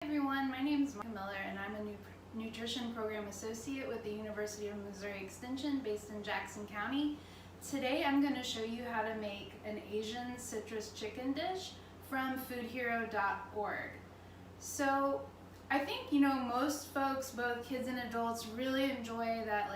Everyone, my name is Martha Miller and I'm a Nutrition Program Associate with the University of Missouri Extension based in Jackson County. Today I'm going to show you how to make an Asian citrus chicken dish from foodhero.org. So I think most folks, both kids and adults, really enjoy that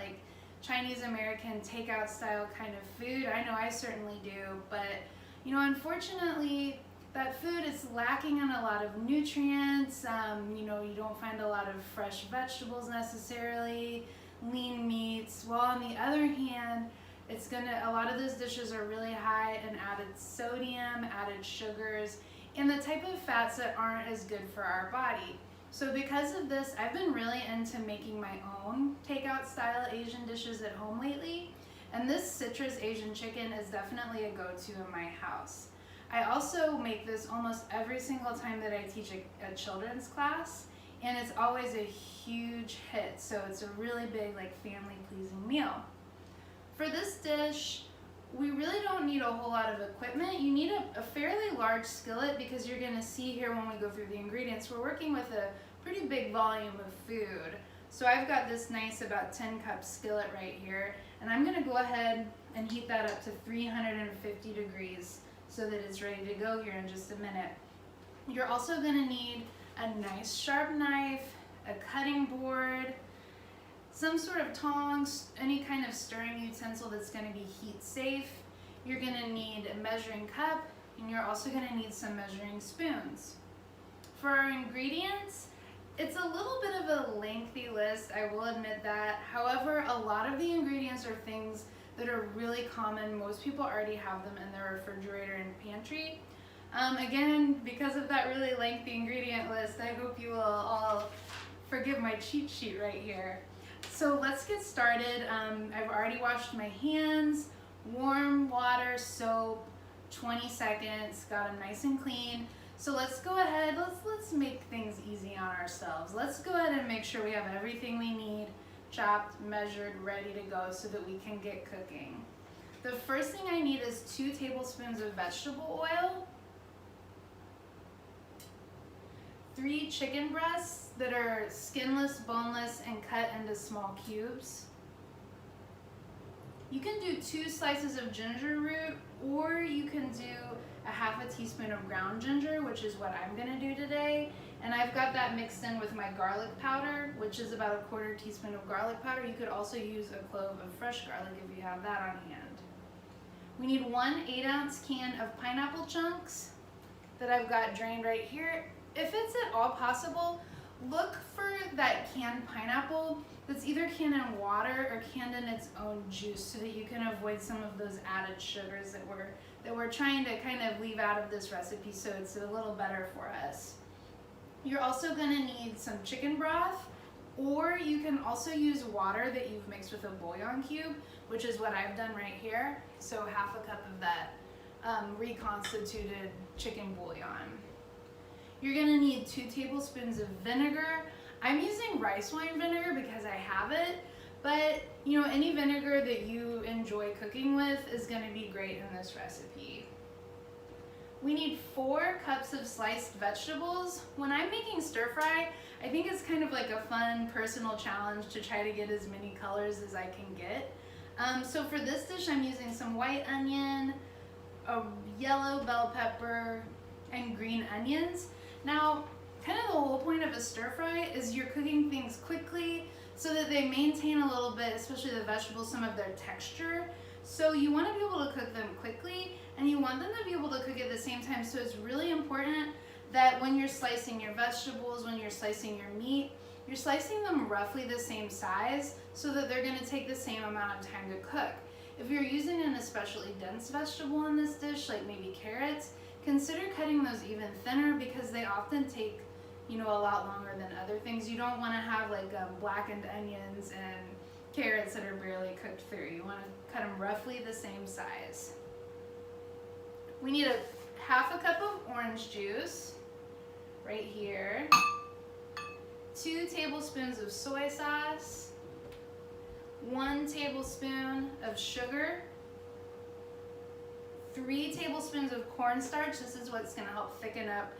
Chinese American takeout style kind of food. I know I certainly do, but unfortunately that food is lacking in a lot of nutrients. You don't find a lot of fresh vegetables necessarily, lean meats. While on the other hand, a lot of those dishes are really high in added sodium, added sugars, and the type of fats that aren't as good for our body. So because of this, I've been really into making my own takeout style Asian dishes at home lately. And this citrus Asian chicken is definitely a go-to in my house. I also make this almost every single time that I teach a children's class, and it's always a huge hit. So it's a really big, family-pleasing meal. For this dish, we really don't need a whole lot of equipment. You need a fairly large skillet because you're gonna see here when we go through the ingredients, we're working with a pretty big volume of food. So I've got this nice about 10 cup skillet right here, and I'm gonna go ahead and heat that up to 350 degrees so that it's ready to go here in just a minute. You're also gonna need a nice sharp knife, a cutting board, some sort of tongs, any kind of stirring utensil that's gonna be heat safe. You're gonna need a measuring cup, and you're also gonna need some measuring spoons. For our ingredients, it's a little bit of a lengthy list, I will admit that. However, a lot of the ingredients are things that are really common. Most people already have them in their refrigerator and pantry. Again, because of that really lengthy ingredient list, I hope you will all forgive my cheat sheet right here. So let's get started. I've already washed my hands, warm water, soap, 20 seconds, got them nice and clean. So let's go ahead, let's make things easy on ourselves. Let's go ahead and make sure we have everything we need chopped, measured, ready to go so that we can get cooking. The first thing I need is 2 tablespoons of vegetable oil, 3 chicken breasts that are skinless, boneless, and cut into small cubes. You can do 2 slices of ginger root, or you can do a half a teaspoon of ground ginger, which is what I'm gonna do today. And I've got that mixed in with my garlic powder, which is about a 1/4 teaspoon of garlic powder. You could also use a clove of fresh garlic if you have that on hand. We need 1 8-ounce can of pineapple chunks that I've got drained right here. If it's at all possible, look for that canned pineapple that's either canned in water or canned in its own juice so that you can avoid some of those added sugars that we're trying to kind of leave out of this recipe so it's a little better for us. You're also gonna need some chicken broth, or you can also use water that you've mixed with a bouillon cube, which is what I've done right here. So half a cup of that reconstituted chicken bouillon. You're gonna need 2 tablespoons of vinegar. I'm using rice wine vinegar because I have it, but any vinegar that you enjoy cooking with is gonna be great in this recipe. We need 4 cups of sliced vegetables. When I'm making stir fry, I think it's kind of like a fun personal challenge to try to get as many colors as I can get. So for this dish, I'm using some white onion, a yellow bell pepper, and green onions. Now, kind of the whole point of a stir fry is you're cooking things quickly so that they maintain a little bit, especially the vegetables, some of their texture. So you want to be able to cook them quickly, and you want them to be able to cook at the same time. So it's really important that when you're slicing your vegetables, when you're slicing your meat, you're slicing them roughly the same size so that they're going to take the same amount of time to cook. If you're using an especially dense vegetable in this dish, like maybe carrots, consider cutting those even thinner because they often take a lot longer than other things. You don't want to have blackened onions and carrots that are barely cooked through. You want to cut them roughly the same size. We need a half a cup of orange juice right here, 2 tablespoons of soy sauce, 1 tablespoon of sugar, 3 tablespoons of cornstarch. This is what's going to help thicken up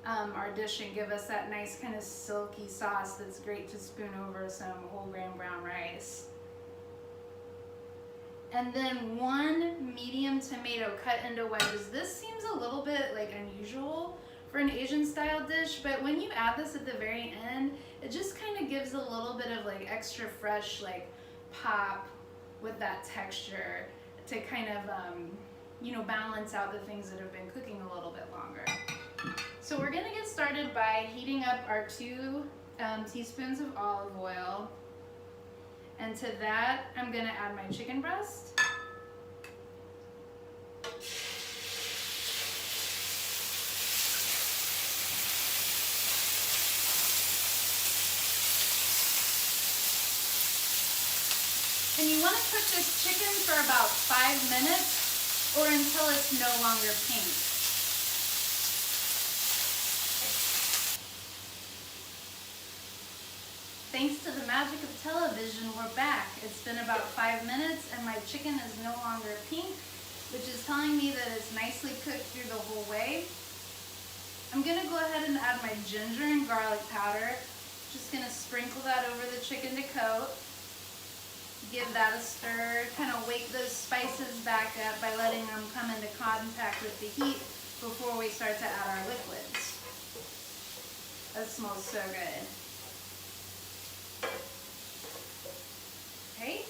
our dish and give us that nice kind of silky sauce that's great to spoon over some whole grain brown rice. And then 1 medium tomato cut into wedges. This seems a little bit like unusual for an Asian style dish, but when you add this at the very end, it just kind of gives a little bit of like extra fresh like pop with that texture to kind of you know, balance out the things that have been cooking a little bit longer. So we're gonna get started by heating up our 2 teaspoons of olive oil. And to that, I'm gonna add my chicken breast. And you wanna cook this chicken for about 5 minutes or until it's no longer pink. Thanks to the magic of television, we're back. It's been about 5 minutes and my chicken is no longer pink, which is telling me that it's nicely cooked through the whole way. I'm gonna go ahead and add my ginger and garlic powder. Just gonna sprinkle that over the chicken to coat. Give that a stir, kind of wake those spices back up by letting them come into contact with the heat before we start to add our liquids. That smells so good. Okay,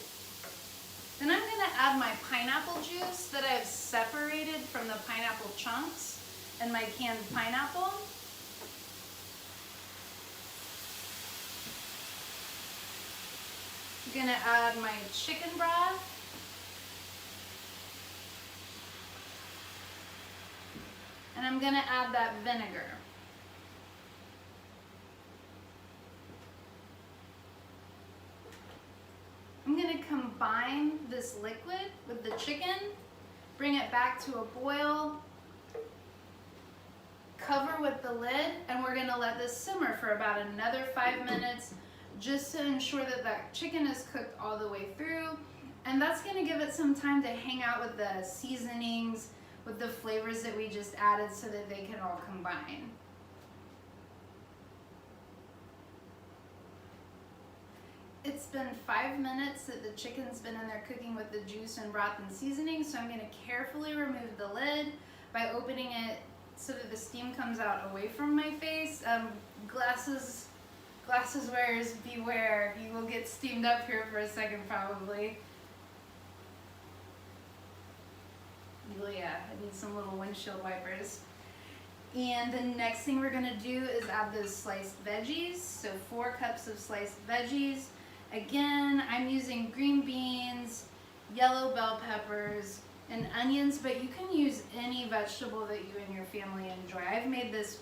then I'm gonna add my pineapple juice that I've separated from the pineapple chunks and my canned pineapple. I'm gonna add my chicken broth. And I'm gonna add that vinegar. I'm gonna combine this liquid with the chicken, bring it back to a boil, cover with the lid, and we're gonna let this simmer for about another 5 minutes just to ensure that that chicken is cooked all the way through. And that's gonna give it some time to hang out with the seasonings, with the flavors that we just added so that they can all combine. It's been 5 minutes that the chicken's been in there cooking with the juice and broth and seasoning, so I'm gonna carefully remove the lid by opening it so that the steam comes out away from my face. Glasses wearers beware, you will get steamed up here for a second probably. Yeah, I need some little windshield wipers. And the next thing we're gonna do is add those sliced veggies. So 4 cups of sliced veggies. Again, I'm using green beans, yellow bell peppers, and onions, but you can use any vegetable that you and your family enjoy. I've made this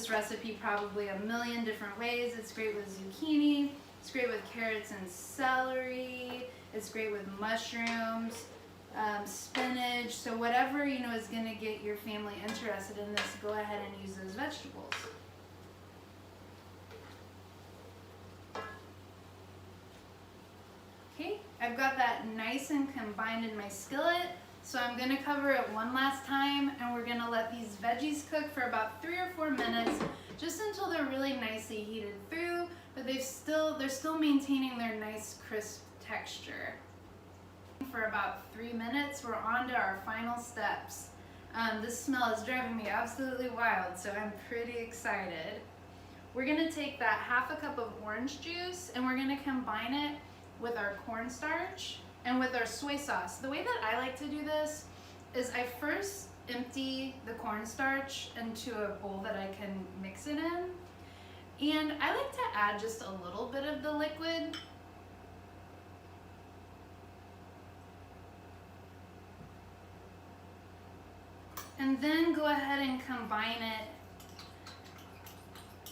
recipe probably a million different ways. It's great with zucchini, it's great with carrots and celery, it's great with mushrooms, spinach. So whatever is gonna get your family interested in this, go ahead and use those vegetables. Okay, I've got that nice and combined in my skillet. So I'm gonna cover it one last time, and we're gonna let these veggies cook for about 3 or 4 minutes, just until they're really nicely heated through, but they're still maintaining their nice crisp texture. For about 3 minutes, we're on to our final steps. This smell is driving me absolutely wild, so I'm pretty excited. We're gonna take that 1/2 cup of orange juice, and we're gonna combine it with our cornstarch and with our soy sauce. The way that I like to do this is I first empty the cornstarch into a bowl that I can mix it in. And I like to add just a little bit of the liquid. And then go ahead and combine it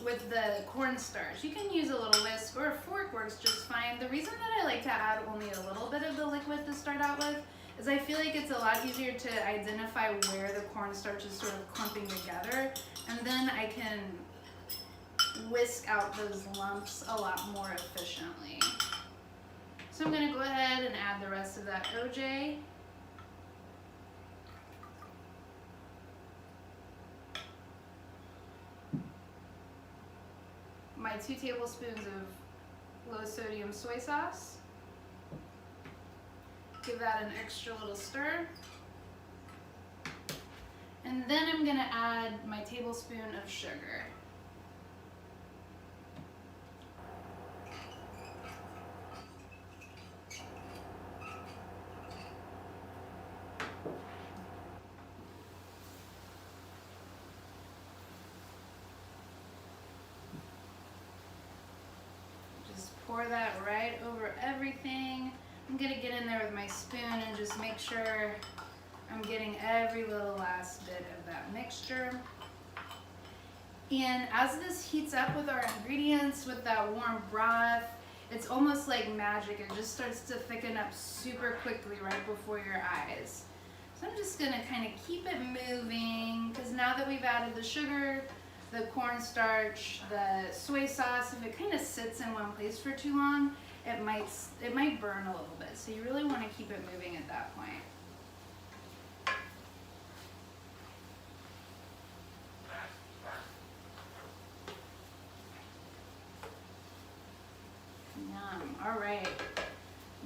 with the cornstarch. You can use a little whisk or a fork works just fine. The reason that I like to add only a little bit of the liquid to start out with is I feel like it's a lot easier to identify where the cornstarch is sort of clumping together, and then I can whisk out those lumps a lot more efficiently. So I'm gonna go ahead and add the rest of that OJ. my 2 tablespoons of low sodium soy sauce. Give that an extra little stir. And then I'm gonna add my tablespoon of sugar. Just pour that right over everything. I'm gonna get in there with my spoon and just make sure I'm getting every little last bit of that mixture. And as this heats up with our ingredients, with that warm broth, it's almost like magic. It just starts to thicken up super quickly right before your eyes. So I'm just gonna kind of keep it moving, because now that we've added the sugar, the cornstarch, the soy sauce, if it kind of sits in one place for too long, it might burn a little bit. So you really want to keep it moving at that point. Yum. All right.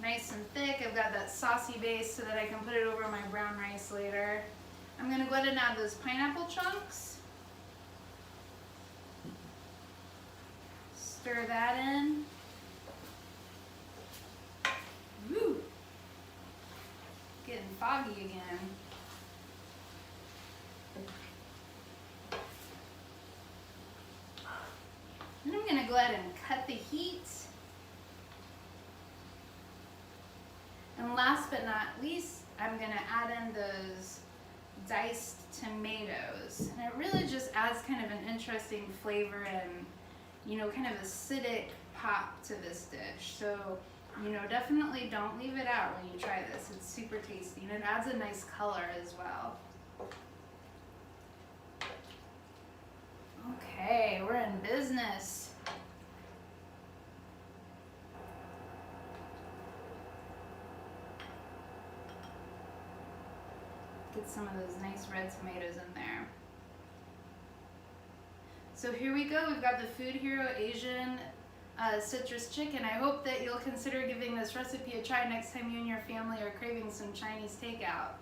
Nice and thick. I've got that saucy base so that I can put it over my brown rice later. I'm going to go ahead and add those pineapple chunks. Stir that in. Woo! Getting foggy again. Then I'm going to go ahead and cut the heat. And last but not least, I'm going to add in those diced tomatoes. And it really just adds kind of an interesting flavor and, you know, kind of acidic pop to this dish. So, you know, definitely don't leave it out when you try this. It's super tasty and it adds a nice color as well. Okay, we're in business. Get some of those nice red tomatoes in there. So here we go. We've got the Food Hero Asian citrus chicken. I hope that you'll consider giving this recipe a try next time you and your family are craving some Chinese takeout.